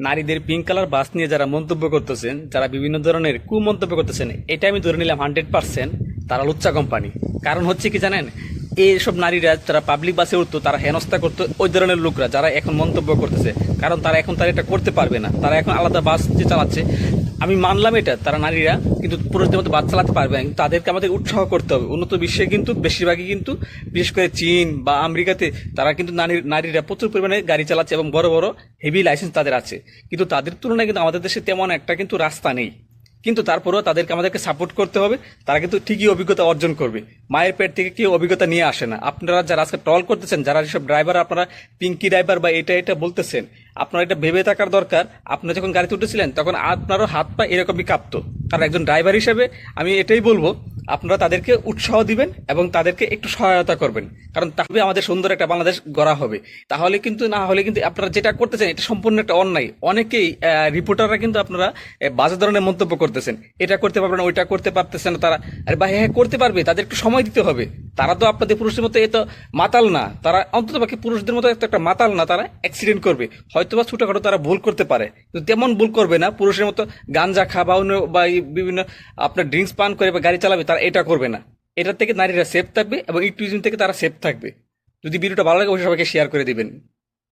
নারীদের pink colour বাস নিয়ে যারা মন্তব্য করতেছেন, যারা বিভিন্ন ধরনের কুমন্তব্য করতেছেন, এটা আমি ধরে নিলাম 100% তারা লুচ্চা কোম্পানি। কারণ হচ্ছে কি জানেন, এইসব নারীরা যারা পাবলিক বাসে উঠতো, তারা হেনস্থা করতো ওই ধরনের লোকরা যারা এখন মন্তব্য করতেছে। কারণ তারা এখন তারা এটা করতে পারবে না, তারা এখন আলাদা বাস যে চালাচ্ছে। আমি মানলাম এটা, তারা নারীরা কিন্তু পুরুষদের মতো বাস চালাতে পারবে না, কিন্তু তাদেরকে আমাদের উৎসাহ করতে হবে। উন্নত বিশ্বে কিন্তু বেশিরভাগই কিন্তু, বিশেষ করে চীন বা আমেরিকাতে, তারা কিন্তু নারীরা প্রচুর পরিমাণে গাড়ি চালাচ্ছে এবং বড় বড় হেভি লাইসেন্স তাদের আছে। কিন্তু তাদের তুলনায় কিন্তু আমাদের দেশে তেমন একটা কিন্তু রাস্তা নেই। কিন্তু তারপরেও আমাদেরকে সাপোর্ট করতে হবে। তারা কিন্তু ঠিকই অভিজ্ঞতা অর্জন করবে। মায়ের পেট থেকে কেউ অভিজ্ঞতা নিয়ে আসে না। আপনারা যারা আজকে ট্রল করতেছেন, যারা যেসব ড্রাইভার, আপনারা পিঙ্কি ড্রাইভার বা এটা বলতেছেন, আপনারা এটা ভেবে থাকার দরকার। আপনারা যখন গাড়িতে উঠেছিলেন তখন আপনারও হাত পা এরকমই কাঁপতো। কারণ একজন ড্রাইভার হিসেবে আমি এটাই বলবো, আপনারা তাদেরকে উৎসাহ দিবেন এবং তাদেরকে একটু সহায়তা করবেন। কারণ তাহলে আমাদের সুন্দর একটা বাংলাদেশ গড়া হবে। তাহলে কিন্তু, না হলে কিন্তু আপনারা যেটা করতেছেন এটা সম্পূর্ণ একটা অন্যায়। অনেকেই রিপোর্টাররা কিন্তু আপনারা বাজে ধরনের মন্তব্য করতেছেন, এটা করতে পারবে না, ওইটা করতে পারতেছেন না তারা। আরে ভাই, হ্যাঁ করতে পারবে, তাদের একটু সময় দিতে হবে। তারা তো আপনাদের পুরুষদের মতো এত মাতাল না, তারা অন্তত বাকি পুরুষদের মতো একটা মাতাল না। তারা অ্যাক্সিডেন্ট করবে হয়তো বা ছোটখাটো, তারা ভুল করতে পারে, কিন্তু তেমন ভুল করবে না। পুরুষের মতো গাঞ্জা খা বা অন্য বা বিভিন্ন আপনার ড্রিঙ্কস পান করে বা গাড়ি চালাবে, তারা এটা করবে না। এটার থেকে নারীরা সেফ থাকবে এবং এই ট্যুরিজম থেকে তারা সেফ থাকবে। যদি ভিডিওটা ভালো লাগে অবশ্যই সবাইকে শেয়ার করে দিবেন।